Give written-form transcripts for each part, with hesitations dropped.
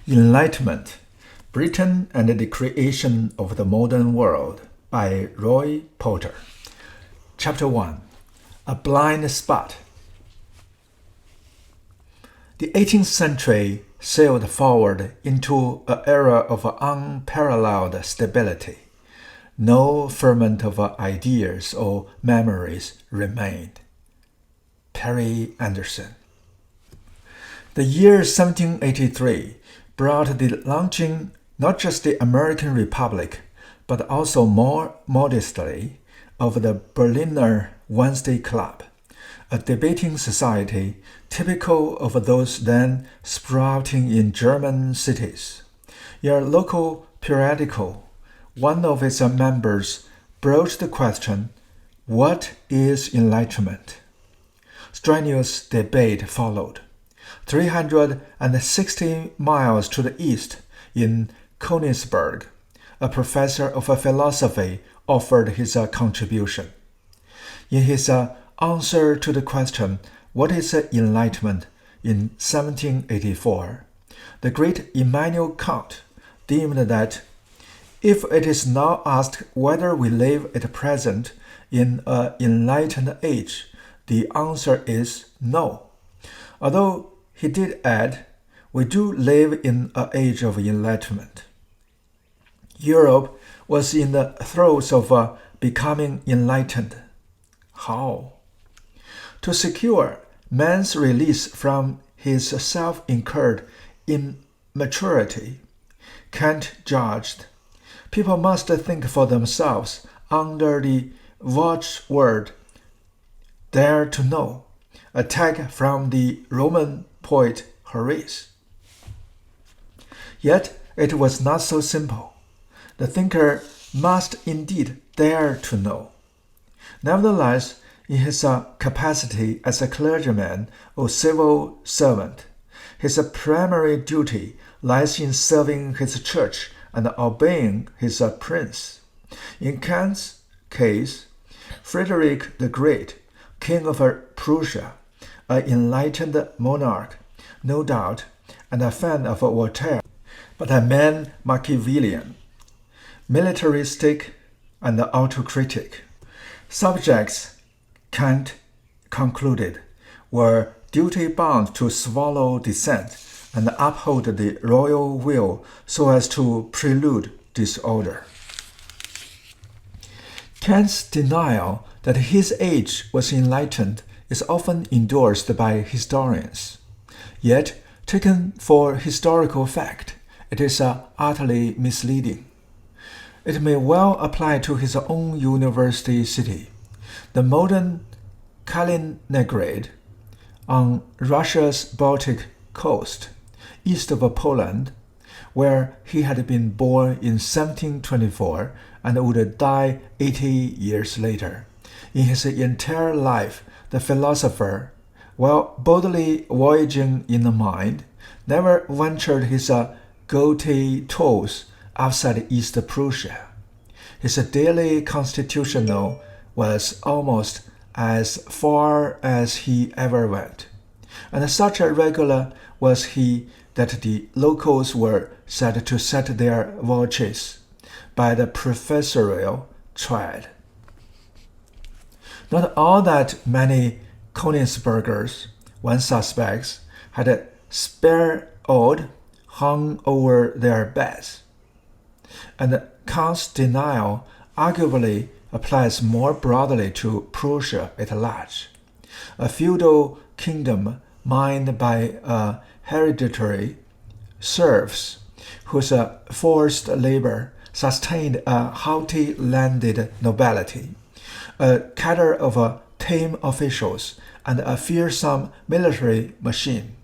Enlightenment, Britain and the Creation of the Modern World by Roy Porter. Chapter 1. A Blind Spot. The 18th century sailed forward into an era of unparalleled stability. No ferment of ideas or memories remained. Perry Anderson. The year 1783 brought the launching not just the American Republic, but also more modestly of the Berliner Wednesday Club, a debating society typical of those then sprouting in German cities. In a local periodical, one of its members broached the question, "What is Enlightenment?" Strenuous debate followed. 360 miles to the east, in Königsberg, a professor of philosophy offered his contribution. In his answer to the question, "What is Enlightenment?" in 1784, the great Immanuel Kant deemed that if it is now asked whether we live at present in an enlightened age, the answer is no. Although he did add, we do live in an age of enlightenment. Europe was in the throes of becoming enlightened. How? To secure man's release from his self-incurred immaturity, Kant judged, people must think for themselves under the watchword "dare to know," a tag from the Roman poet Horace. Yet it was not so simple. The thinker must indeed dare to know. Nevertheless, in his capacity as a clergyman or civil servant, his primary duty lies in serving his church and obeying his prince. In Kant's case, Frederick the Great, King of Prussia, an enlightened monarch, no doubt, and a fan of Voltaire, but a man Machiavellian, militaristic, and autocratic. Subjects, Kant concluded, were duty-bound to swallow dissent and uphold the royal will so as to prelude disorder. Kant's denial that his age was enlightened is often endorsed by historians. Yet, taken for historical fact, it is utterly misleading. It may well apply to his own university city, the modern Kaliningrad, on Russia's Baltic coast, east of Poland, where he had been born in 1724 and would die 80 years later. In his entire life, the philosopher, while boldly voyaging in the mind, never ventured his gouty toes outside East Prussia. His daily constitutional was almost as far as he ever went, and such a regular was he that the locals were said to set their watches by the professorial tread. Not all that many Königsbergers, one suspects, had spare odd hung over their beds. And Kant's denial arguably applies more broadly to Prussia at large, a feudal kingdom mined by hereditary serfs whose forced labor sustained a haughty landed nobility, a cadre of tame officials, and a fearsome military machine.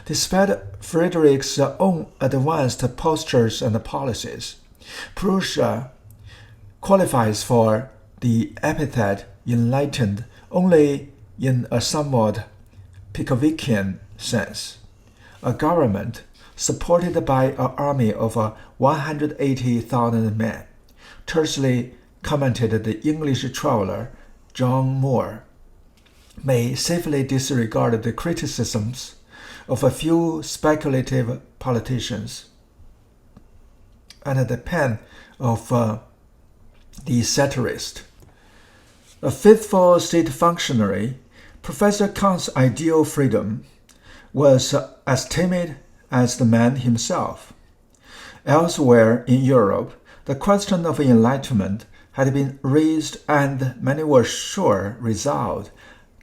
Despite Frederick's own advanced postures and policies, Prussia qualifies for the epithet enlightened only in a somewhat Pickwickian sense. A government supported by an army of 180,000 men, tersely commented the English traveler John Moore, may safely disregard the criticisms of a few speculative politicians and the pen of the satirist. A faithful state functionary, Professor Kant's ideal freedom was as timid as the man himself. Elsewhere in Europe, the question of enlightenment had been raised and many were sure resolved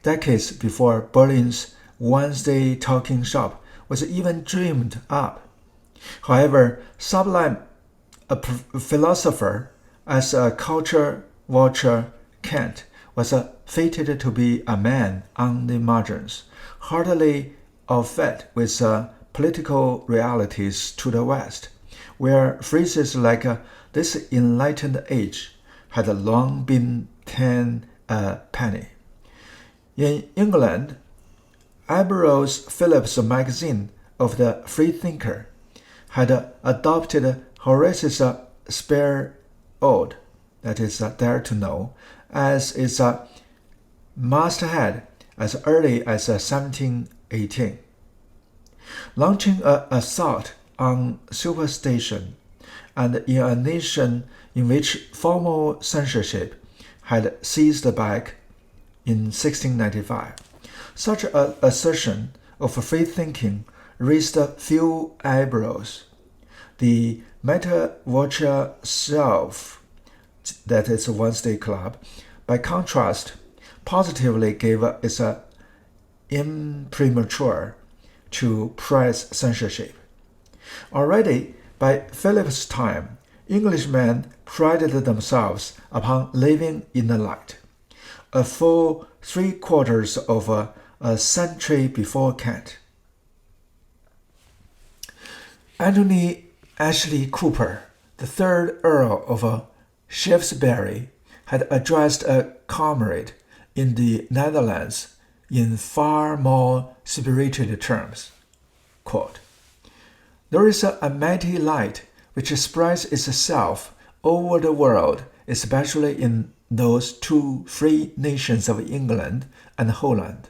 decades before Berlin's Wednesday talking shop was even dreamed up. However, sublime a philosopher as a culture vulture, Kant was fated to be a man on the margins, heartily au fait with political realities to the West, where phrases like this enlightened age had long been 10 a penny. In England, Ambrose Phillips' magazine of the Freethinker had adopted Horace's spare ode, that is, Dare to Know, as its masthead as early as 1718. Launching an assault on superstition, and in a nation in which formal censorship had seized back in 1695, such an assertion of free thinking raised few eyebrows. The Meta Vulture Self, that is Wednesday Club, by contrast, positively gave its imprimatur to press censorship. Already by Philip's time, Englishmen prided themselves upon living in the light. A full 3/4 of a century before Kant. Anthony Ashley Cooper, the third Earl of Shaftesbury, had addressed a comrade in the Netherlands in far more spirited terms. Quote, "There is a mighty light which spreads itself over the world, especially in those two free nations of England and Holland,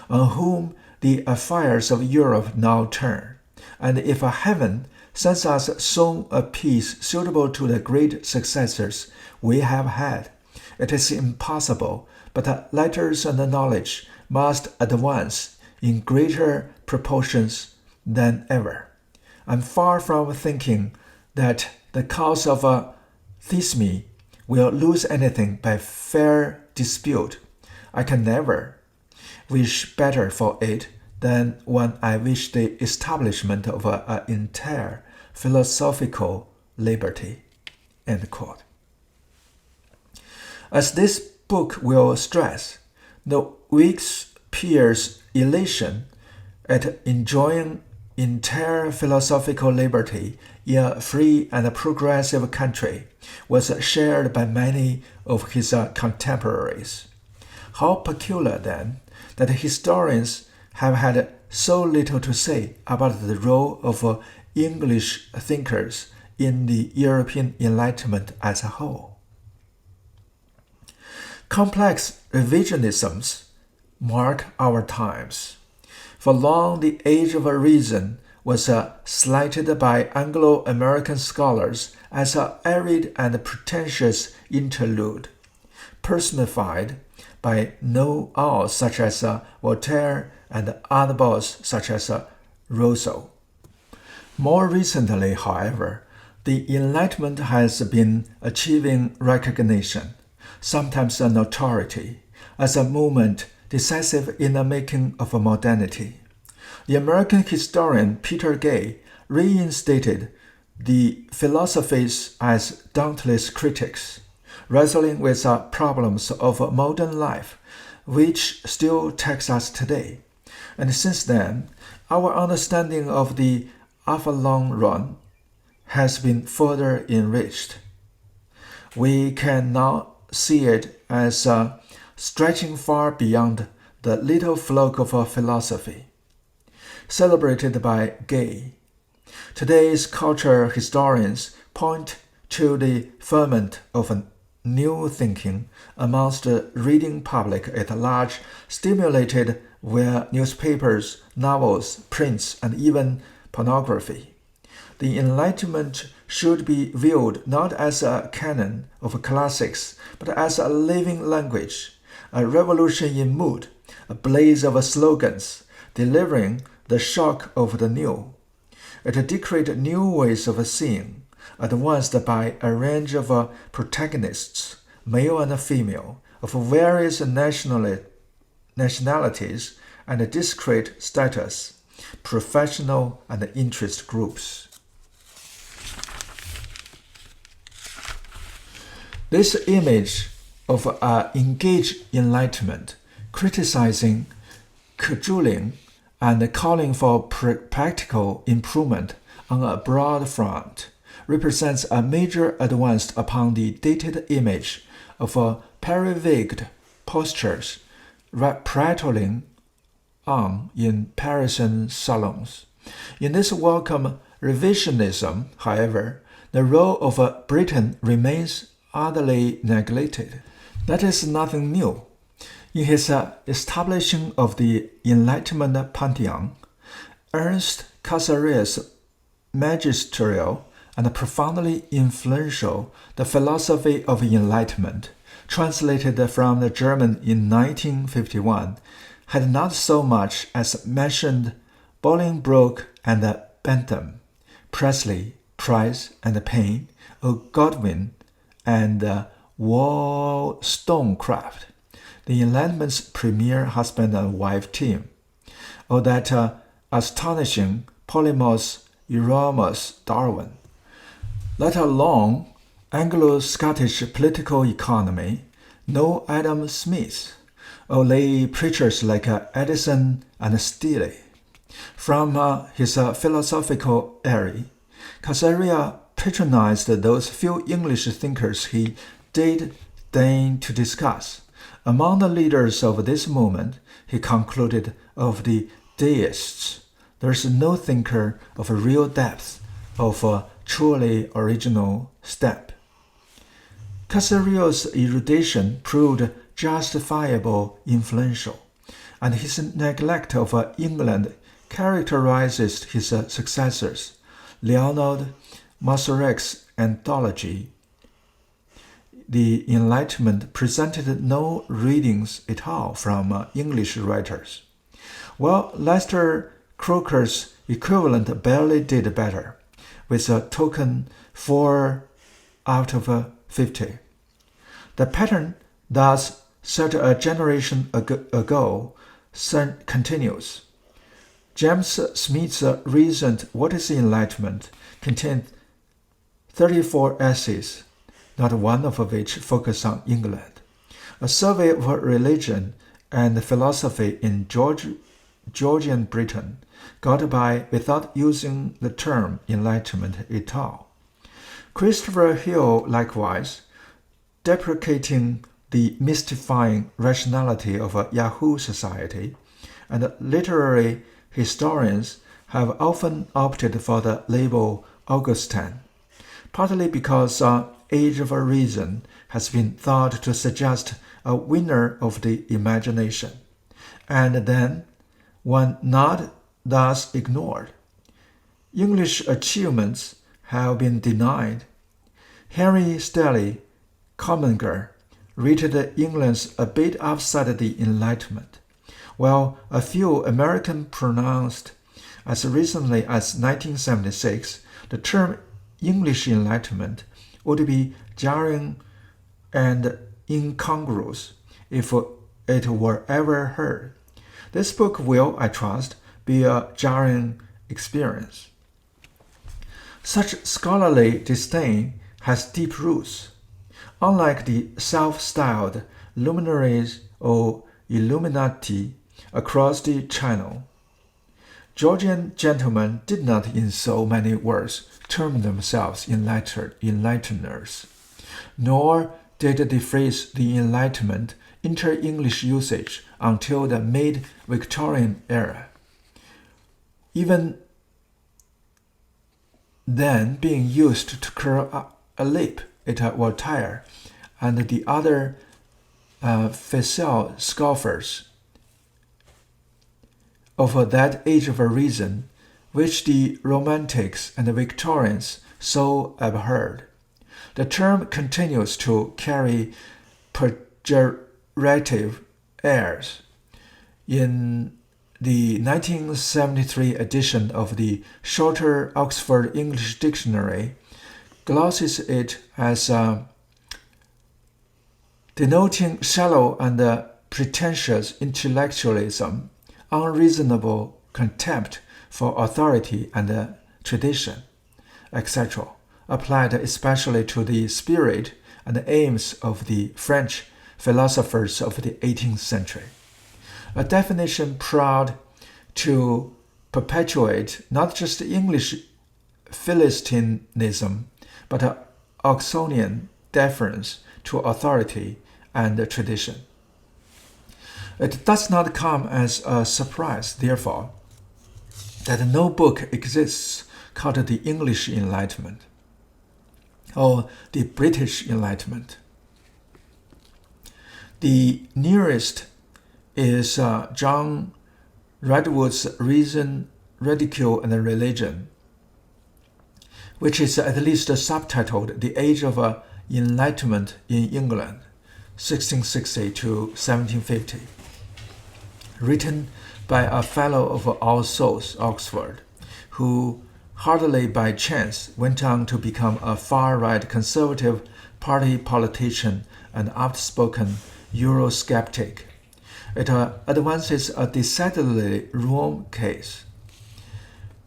on whom the affairs of Europe now turn. And if heaven sends us soon a peace suitable to the great successors we have had, it is impossible but letters and knowledge must advance in greater proportions than ever. I'm far from thinking that the cause of theism will lose anything by fair dispute. I can never wish better for it than when I wish the establishment of an entire philosophical liberty." End quote. As this book will stress, the Whigs' peers' elation at enjoying entire philosophical liberty in a free and progressive country was shared by many of his contemporaries. How peculiar, then, that historians have had so little to say about the role of English thinkers in the European Enlightenment as a whole. Complex revisionisms mark our times. For long, the age of reason was slighted by Anglo-American scholars as an arid and pretentious interlude, personified by know-alls such as Voltaire and oddballs such as Rousseau. More recently, however, the Enlightenment has been achieving recognition, sometimes a notoriety, as a movement decisive in the making of modernity. The American historian Peter Gay reinstated the philosophies as dauntless critics, wrestling with problems of modern life, which still tax us today. And since then, our understanding of the long run has been further enriched. We can now see it as stretching far beyond the little flock of philosophy, celebrated by Gay. Today's culture historians point to the ferment of new thinking amongst the reading public at large, stimulated via newspapers, novels, prints, and even pornography. The Enlightenment should be viewed not as a canon of classics, but as a living language, a revolution in mood, a blaze of slogans, delivering the shock of the new. It dictated new ways of seeing, advanced by a range of protagonists, male and female, of various nationalities and discrete status, professional and interest groups. This image of engaged enlightenment, criticizing, cajoling, and calling for practical improvement on a broad front, represents a major advance upon the dated image of periwigged postures prattling on in Parisian salons. In this welcome revisionism, however, the role of Britain remains utterly neglected. That is nothing new. In his establishing of the Enlightenment pantheon, Ernst Cassari's magisterial and profoundly influential The Philosophy of Enlightenment, translated from the German in 1951, had not so much as mentioned Bolingbroke and Bentham, Presley, Price and Paine, Godwin, and Wollstonecraft, the Enlightenment's premier husband and wife team, or that astonishing polymath Erasmus Darwin, let alone Anglo-Scottish political economy, no Adam Smith, or lay preachers like Edison and Steele. From his philosophical eyrie, Cassari patronized those few English thinkers he did deign to discuss. Among the leaders of this movement, he concluded, of the deists, there is no thinker of real depth, of a truly original step. Cassari's erudition proved justifiable influential, and his neglect of England characterizes his successors. Leonard Masarek's anthology, The Enlightenment, presented no readings at all from English writers, while Lester Croker's equivalent barely did better, with a token 4 out of 50. The pattern thus set a generation ago continues. James Smith's recent What is Enlightenment contained 34 essays, not one of which focused on England. A survey of religion and philosophy in Georgian Britain got by without using the term Enlightenment at all. Christopher Hill, likewise, deprecating the mystifying rationality of a Yahoo society, and literary historians have often opted for the label Augustine, partly because Age of Reason has been thought to suggest a winner of the imagination, and then one not thus ignored. English achievements have been denied. Henry Stanley Commager rated England's a bit outside the Enlightenment, while a few Americans pronounced, as recently as 1976, the term English Enlightenment would be jarring and incongruous if it were ever heard. This book will, I trust, be a jarring experience. Such scholarly disdain has deep roots. Unlike the self-styled luminaries or Illuminati across the Channel, Georgian gentlemen did not in so many words term themselves enlighteners, nor did the phrase the Enlightenment enter English usage until the mid-Victorian era, even then being used to curl a lip at Voltaire and the other facile scoffers. of that age of reason, which the Romantics and the Victorians so abhorred. The term continues to carry pejorative airs. In the 1973 edition of the Shorter Oxford English Dictionary glosses it as denoting shallow and pretentious intellectualism, unreasonable contempt for authority and tradition, etc., applied especially to the spirit and aims of the French philosophers of the 18th century. A definition proud to perpetuate not just English Philistinism, but Oxonian deference to authority and tradition. It does not come as a surprise, therefore, that no book exists called the English Enlightenment or the British Enlightenment. The nearest is John Redwood's Reason, Ridicule, and Religion, which is at least subtitled The Age of Enlightenment in England, 1660 to 1750, written by a Fellow of All Souls, Oxford, who hardly by chance went on to become a far-right Conservative Party politician and outspoken Eurosceptic. It advances a decidedly wrong case.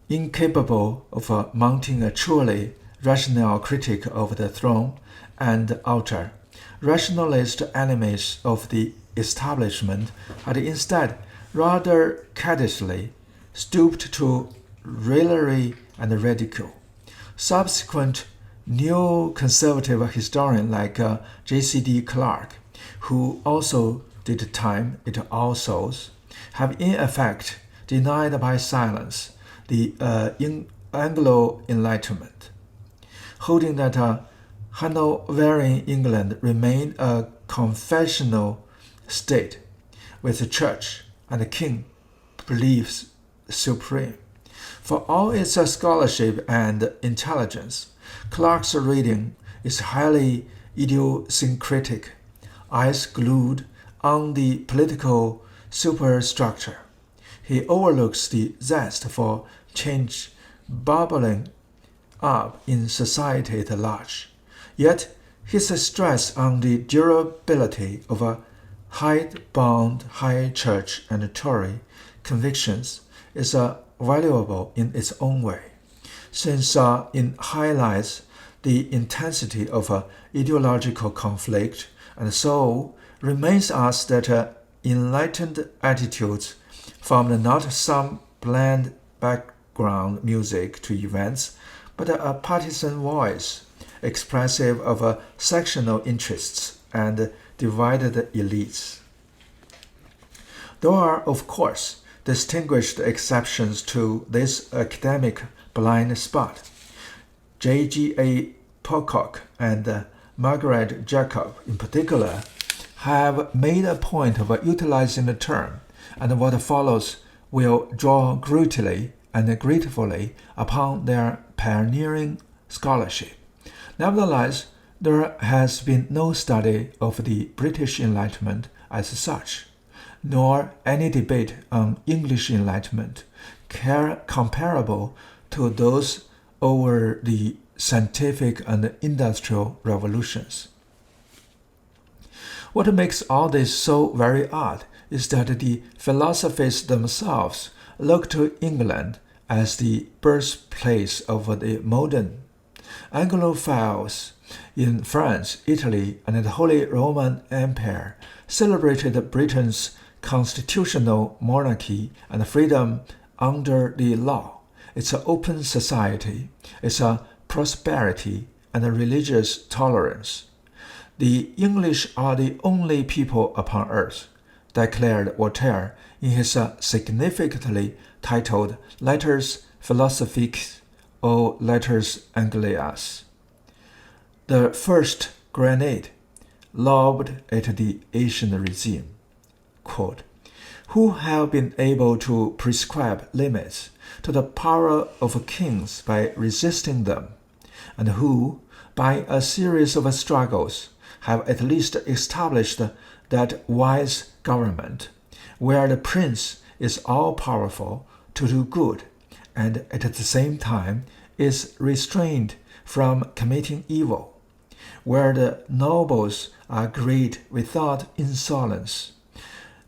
Incapable of mounting a truly rational critique of the throne and altar, rationalist enemies of the establishment had instead rather caddishly stooped to raillery and ridicule. Subsequent neo-conservative historians like J.C.D. Clarke, who also did time at All Souls, have in effect denied by silence the Anglo-Enlightenment, holding that Hanoverian England remained a confessional state, with the church and the king beliefs supreme. For all its scholarship and intelligence, Clarke's reading is highly idiosyncratic, eyes glued on the political superstructure. He overlooks the zest for change bubbling up in society at large. Yet his stress on the durability of a hidebound high church and Tory convictions is valuable in its own way, since it highlights the intensity of ideological conflict, and so remains us that enlightened attitudes formed not some bland background music to events, but a partisan voice expressive of sectional interests and divided elites. There are, of course, distinguished exceptions to this academic blind spot. J.G.A. Pocock and Margaret Jacob, in particular, have made a point of utilizing the term, and what follows will draw greatly and gratefully upon their pioneering scholarship. Nevertheless, there has been no study of the British Enlightenment as such, nor any debate on English Enlightenment comparable to those over the scientific and industrial revolutions. What makes all this so very odd is that the philosophers themselves look to England as the birthplace of the modern. Anglophiles in France, Italy, and the Holy Roman Empire celebrated Britain's constitutional monarchy and freedom under the law, its open society, its prosperity, and religious tolerance. The English are the only people upon earth, declared Voltaire in his significantly titled Letters Philosophiques or Letters Anglaises. The first grenade lobbed at the Asian regime. Quote, who have been able to prescribe limits to the power of kings by resisting them, and who, by a series of struggles, have at least established that wise government, where the prince is all-powerful to do good, and at the same time is restrained from committing evil, where the nobles are great without insolence,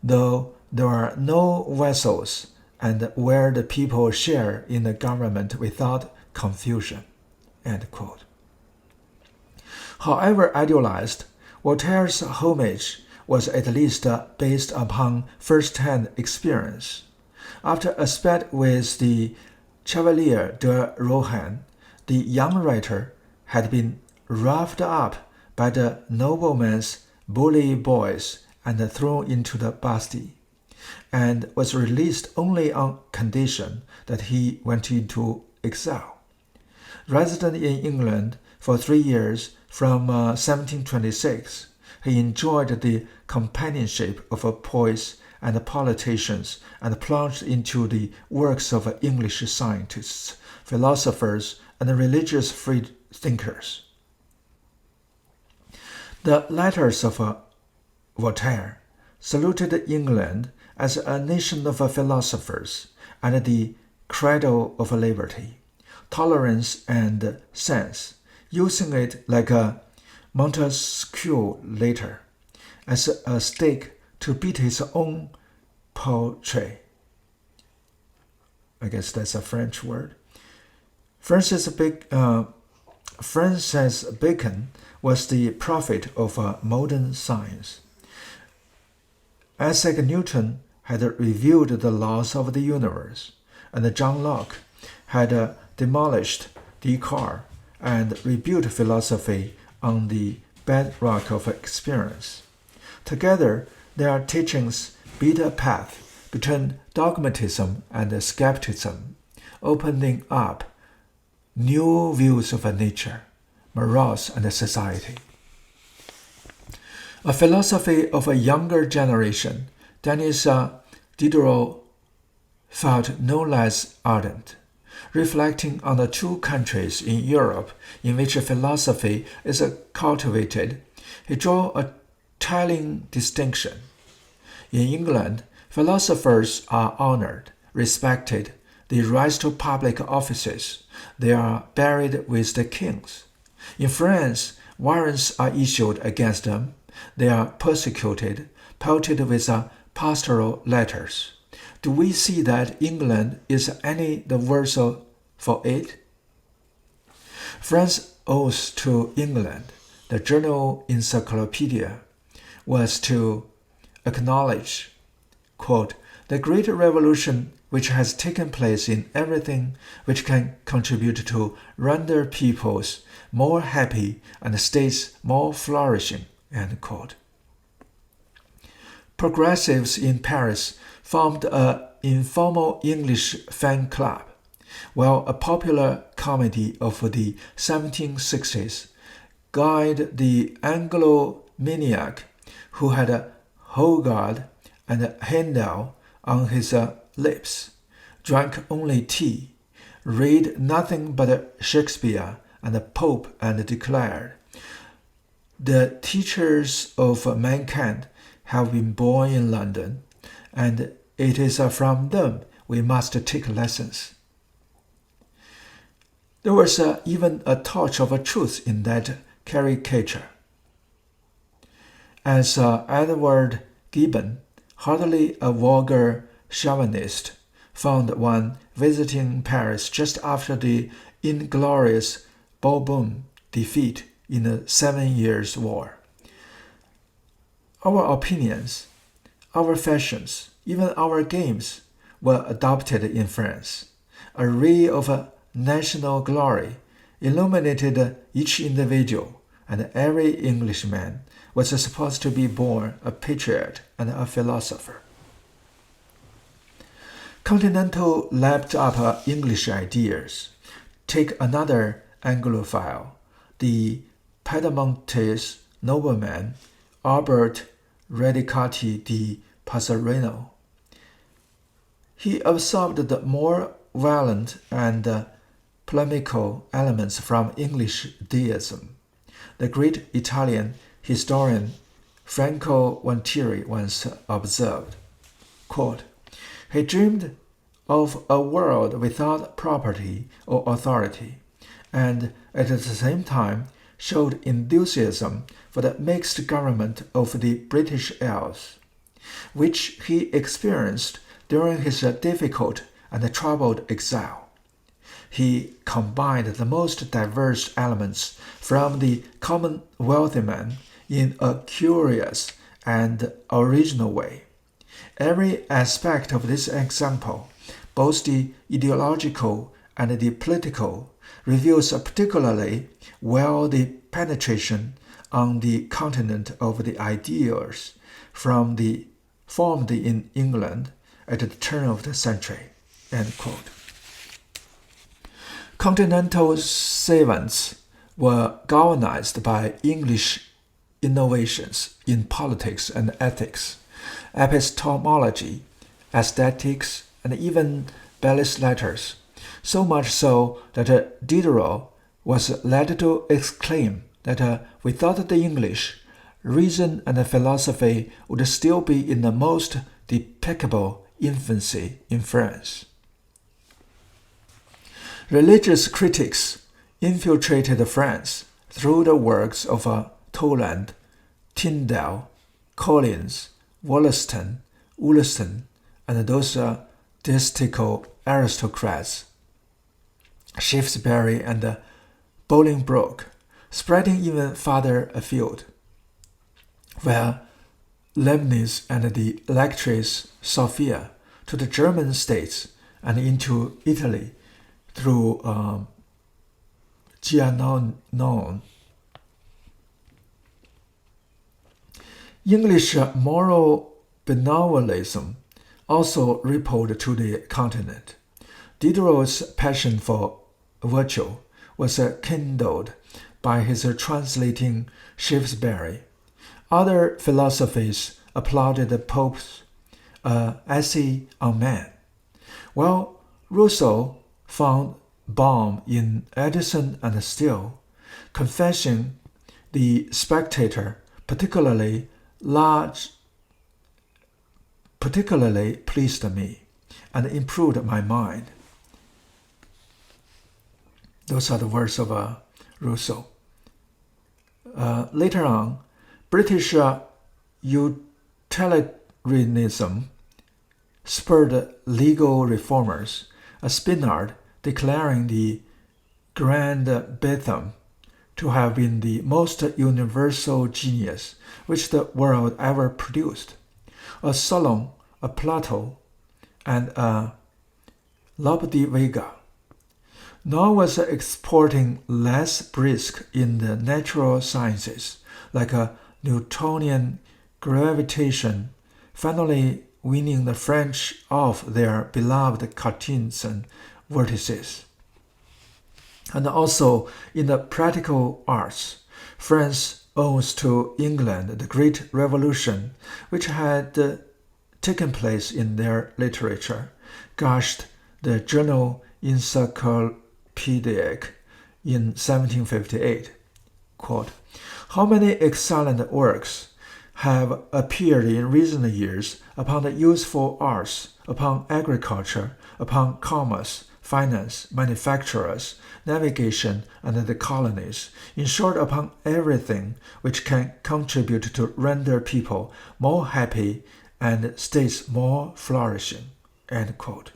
though there are no vassals, and where the people share in the government without confusion." End quote. However idealized, Voltaire's homage was at least based upon first-hand experience. After a spat with the Chevalier de Rohan, the young writer had been roughed up by the nobleman's bully boys and thrown into the Bastille, and was released only on condition that he went into exile. Resident in England for 3 years from 1726, he enjoyed the companionship of poets and politicians and plunged into the works of English scientists, philosophers, and religious freethinkers. The letters of Voltaire saluted England as a nation of philosophers and the cradle of liberty, tolerance, and sense, using it like a Montesquieu later, as a stake to beat his own poetry. I guess that's a French word. Francis Bacon was the prophet of modern science. Isaac Newton had revealed the laws of the universe, and John Locke had demolished Descartes and rebuilt philosophy on the bedrock of experience. Together, their teachings beat a path between dogmatism and skepticism, opening up new views of nature, morals, and society. A philosophy of a younger generation, Denis Diderot felt no less ardent. Reflecting on the two countries in Europe in which philosophy is cultivated, he drew a telling distinction. In England, philosophers are honored, respected, they rise to public offices, they are buried with the kings. In France, warrants are issued against them, they are persecuted, pelted with pastoral letters. Do we see that England is any the worse for it? France's oath to England, the Journal Encyclopedia, was to acknowledge, quote, "the great revolution which has taken place in everything which can contribute to render peoples more happy and states more flourishing." End quote. Progressives in Paris formed an informal English fan club, while a popular comedy of the 1760s guyed the Anglo-maniac who had Hogarth and Handel on his lips, drank only tea, read nothing but Shakespeare and Pope, and declared, "The teachers of mankind have been born in London, and it is from them we must take lessons." There was even a touch of truth in that caricature. As Edward Gibbon, hardly a vulgar chauvinist, found one visiting Paris just after the inglorious Bourbon defeat in the 7 Years' War. Our opinions, our fashions, even our games were adopted in France. A ray of national glory illuminated each individual, and every Englishman was supposed to be born a patriot and a philosopher. Continental lapped up English ideas. Take another Anglophile, the Piedmontese nobleman Albert Radicati di Passarino. He absorbed the more violent and polemical elements from English deism. The great Italian historian Franco Vantieri once observed, quote, "He dreamed of a world without property or authority, and at the same time showed enthusiasm for the mixed government of the British Isles, which he experienced during his difficult and troubled exile. He combined the most diverse elements from the Commonwealthyman in a curious and original way. Every aspect of this example, both the ideological and the political, reveals particularly well the penetration on the continent of the ideas formed in England at the turn of the century." End quote. Continental savants were galvanized by English innovations in politics and ethics, epistemology, aesthetics, and even belles letters, so much so that Diderot was led to exclaim that without the English, reason and philosophy would still be in the most despicable infancy in France. Religious critics infiltrated France through the works of Toland, Tyndale, Collins, Wollaston, and those deistical aristocrats, Shaftesbury and Bolingbroke, spreading even farther afield, where Leibniz and the Electress Sophia to the German states and into Italy through Giannone. English moral benevolism also rippled to the continent. Diderot's passion for virtue was kindled by his translating Shaftesbury. Other philosophies applauded Pope's essay on man, while Rousseau found balm in Addison and Steele, confessing the Spectator particularly pleased me and improved my mind. Those are the words of Rousseau. Later on, British utilitarianism spurred legal reformers, a Spinard declaring the Grand Betham to have been the most universal genius which the world ever produced. A Solon, a Plato, and a Lope de Vega. Nor was exporting less brisk in the natural sciences, like a Newtonian gravitation, finally winning the French off their beloved Cartesian vortices. And also in the practical arts, France owes to England the great revolution which had taken place in their literature, gushed the Journal Encyclopedic in 1758. Quote, "How many excellent works have appeared in recent years upon the useful arts, upon agriculture, upon commerce, finance, manufactures, navigation, and the colonies, in short, upon everything which can contribute to render people more happy and states more flourishing." End quote.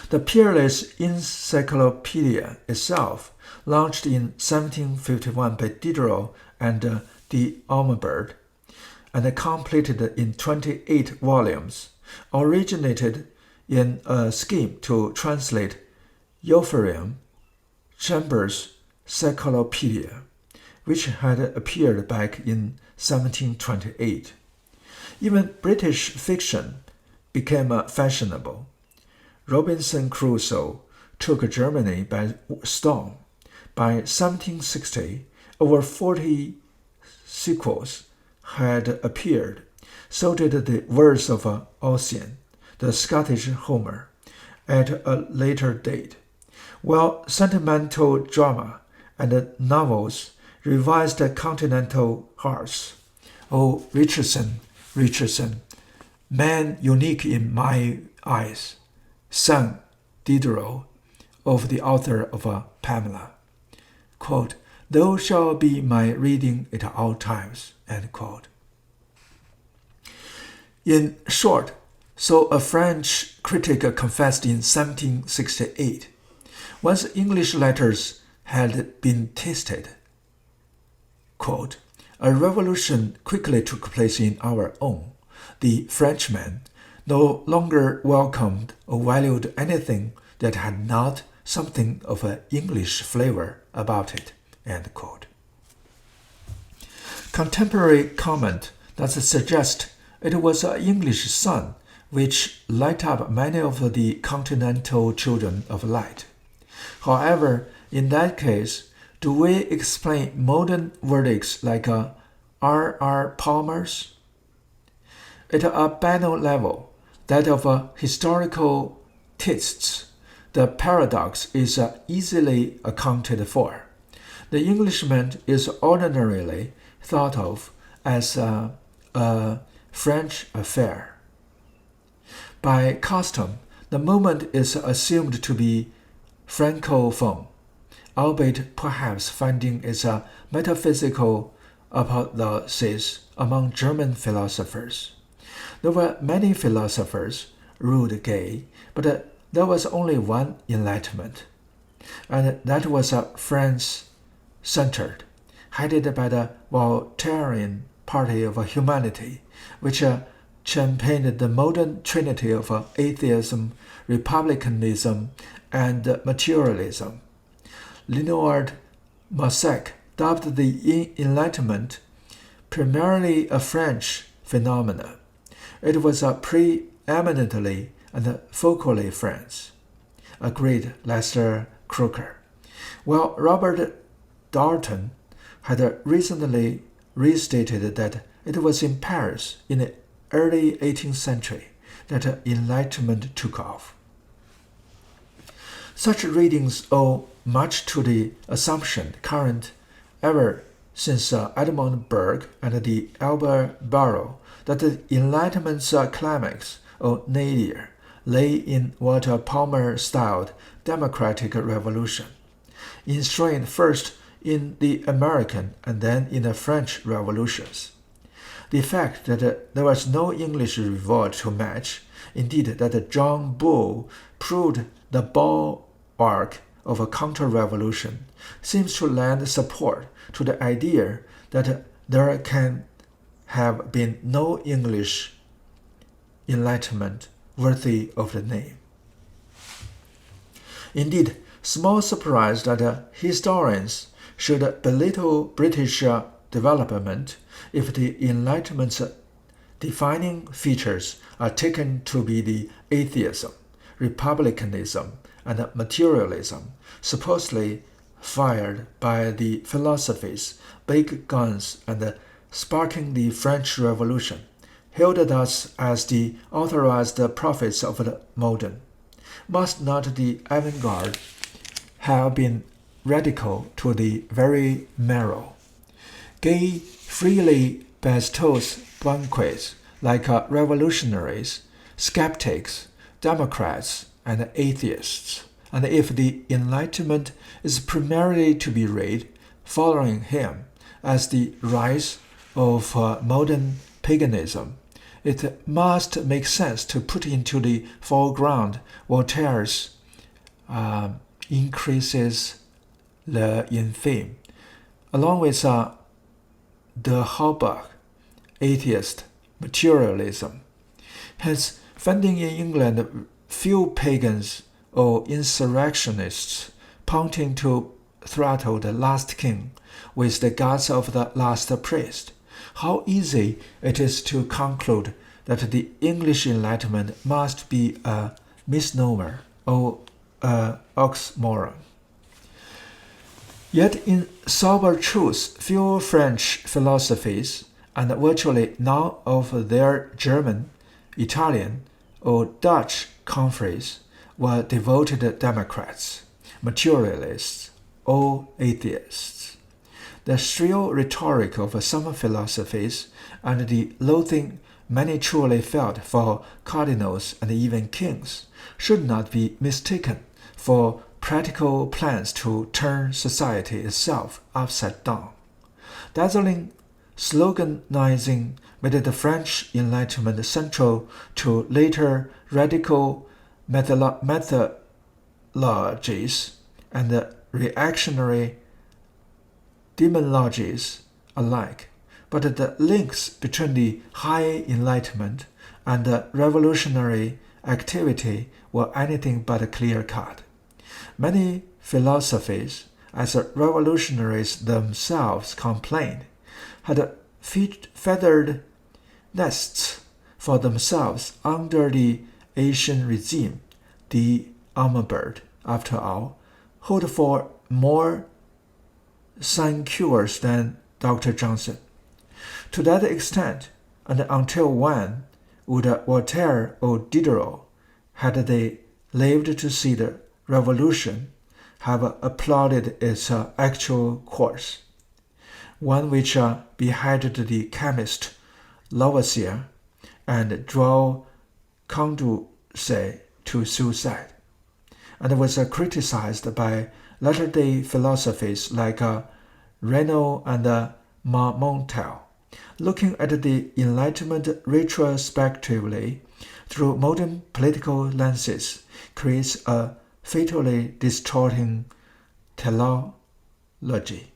The peerless encyclopedia itself, launched in 1751 by Diderot and D'Alembert, and completed in 28 volumes, originated in a scheme to translate Ephraim Chambers' Cyclopedia, which had appeared back in 1728. Even British fiction became fashionable. Robinson Crusoe took Germany by storm. By 1760, over 40 sequels had appeared. So did the Words of Ossian, the Scottish Homer, at a later date, while sentimental drama and novels revised continental hearts. Oh, Richardson, man unique in my eyes, son Diderot, of the author of Pamela. Quote, thou shalt be my reading at all times. End quote. In short, so a French critic confessed in 1768, once English letters had been tasted, quote, a revolution quickly took place in our own. The Frenchman no longer welcomed or valued anything that had not something of an English flavor about it. End quote. Contemporary comment that suggests it was an English sun which light up many of the continental children of light. However, in that case, do we explain modern verdicts like R. Palmer's? At a banal level, that of historical tastes, the paradox is easily accounted for. The Englishman is ordinarily thought of as a French affair. By custom, the movement is assumed to be Francophone, albeit perhaps finding its metaphysical apotheosis among German philosophers. There were many philosophers, rude gay, but there was only one Enlightenment, and that was France-centered, headed by the Voltairean party of humanity, which championed the modern trinity of atheism, republicanism, and materialism. Leonard Massac dubbed the Enlightenment primarily a French phenomenon. It was preeminently and focally French, agreed Lester Crooker. While Robert Darnton had recently restated that it was in Paris in the early 18th century that Enlightenment took off. Such readings owe much to the assumption current ever since Edmund Burke and the Albert Barrow that the Enlightenment's climax or nadir lay in what Palmer styled democratic revolution, enshrined first in the American and then in the French revolutions. The fact that there was no English revolt to match, indeed that John Bull proved the bulwark of a counter-revolution, seems to lend support to the idea that there can have been no English Enlightenment worthy of the name. Indeed, small surprise that historians should belittle British development if the Enlightenment's defining features are taken to be the atheism, republicanism, and materialism supposedly fired by the philosophies, big guns, and sparking the French Revolution, hailed thus as the authorized prophets of the modern. Must not the avant-garde have been radical to the very marrow? Gay freely bestows banquets like revolutionaries, skeptics, Democrats, and atheists, and if the Enlightenment is primarily to be read following him as the rise of modern paganism, it must make sense to put into the foreground Voltaire's increases in fame, along with de Holbach, atheist, materialism. Hence, finding in England few pagans or insurrectionists pointing to throttle the last king with the guts of the last priest, how easy it is to conclude that the English Enlightenment must be a misnomer or oxymoron. Yet in sober truth, few French philosophies, and virtually none of their German, Italian, or Dutch confreres were devoted Democrats, materialists, or atheists. The shrill rhetoric of some philosophies and the loathing many truly felt for cardinals and even kings should not be mistaken for practical plans to turn society itself upside down. Dazzling sloganizing made the French Enlightenment central to later radical methodologies and reactionary demonologies alike, but the links between the High Enlightenment and the revolutionary activity were anything but clear-cut. Many philosophies, as revolutionaries themselves complained, had feathered nests for themselves under the Asian regime. The bird, after all, hoped for more sinecures than Dr. Johnson. To that extent, and until when, would Voltaire or Diderot, had they lived to see the revolution, have applauded its actual course, one which beheaded the chemist Lavoisier and drove Condorcet to suicide, and was criticized by latter-day philosophies like Renaud and Marmontel. Looking at the Enlightenment retrospectively through modern political lenses creates a fatally distorting teleology.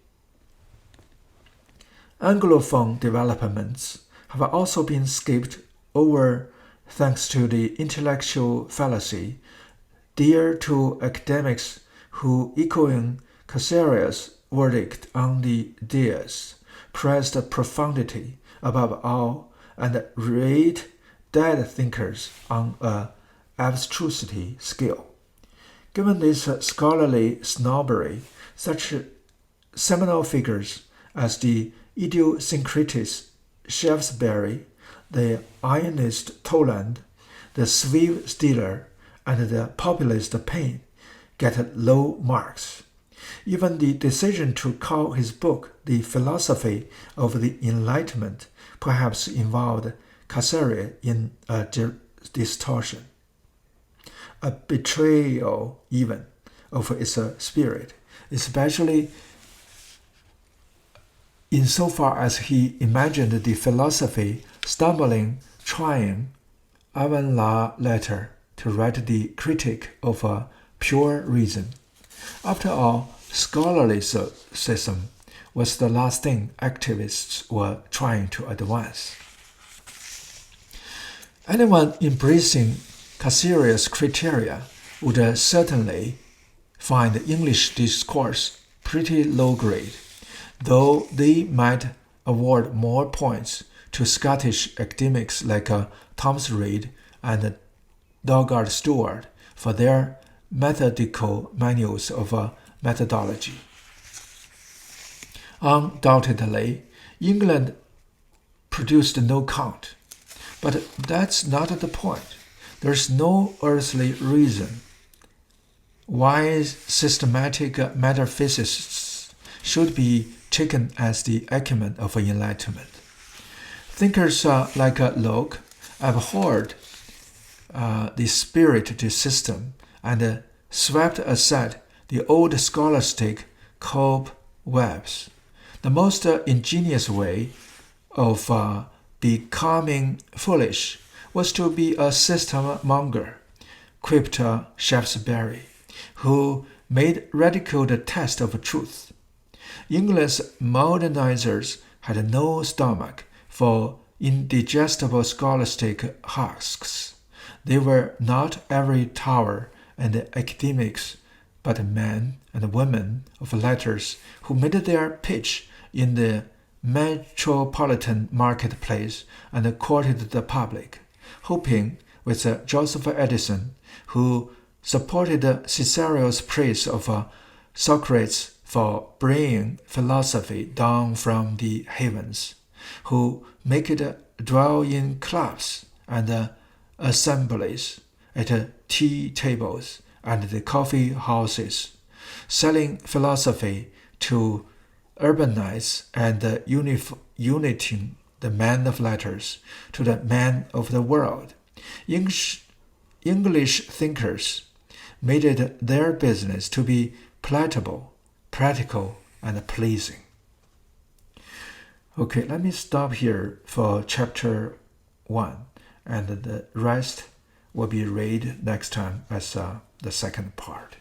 Anglophone developments have also been skipped over thanks to the intellectual fallacy dear to academics who, echoing Caesar's verdict on the dais, pressed profundity above all and rate dead thinkers on a abstrusity scale. Given this scholarly snobbery, such seminal figures as the idiosyncratist Shaftesbury, the Ironist Toland, the Swift stealer, and the populist Paine get low marks. Even the decision to call his book The Philosophy of the Enlightenment perhaps involved Caesar in a distortion, a betrayal even of its spirit, especially insofar as he imagined the philosophy stumbling, trying, avant la lettre, to write the critique of a pure reason. After all, scholasticism was the last thing activists were trying to advance. Anyone embracing Caesar's criteria would certainly find English discourse pretty low grade, though they might award more points to Scottish academics like Thomas Reid and Doggart Stewart for their methodical manuals of methodology. Undoubtedly, England produced no Kant, but that's not the point. There's no earthly reason why systematic metaphysics should be taken as the acumen of enlightenment. Thinkers like Locke abhorred the spirited system and swept aside the old scholastic cobwebs. The most ingenious way of becoming foolish was to be a system monger, quipped Shaftesbury, who made ridicule the test of truth. England's modernizers had no stomach for indigestible scholastic husks. They were not ivory tower and academics, but men and women of letters who made their pitch in the metropolitan marketplace and courted the public, hoping with Joseph Edison, who supported Cicero's praise of Socrates for bringing philosophy down from the heavens, who make it dwell in clubs and assemblies, at tea tables, and the coffee houses, selling philosophy to urbanize and uniting the man of letters to the man of the world. English thinkers made it their business to be palatable, practical, and pleasing. Okay, let me stop here for chapter 1, and the rest will be read next time as the second part.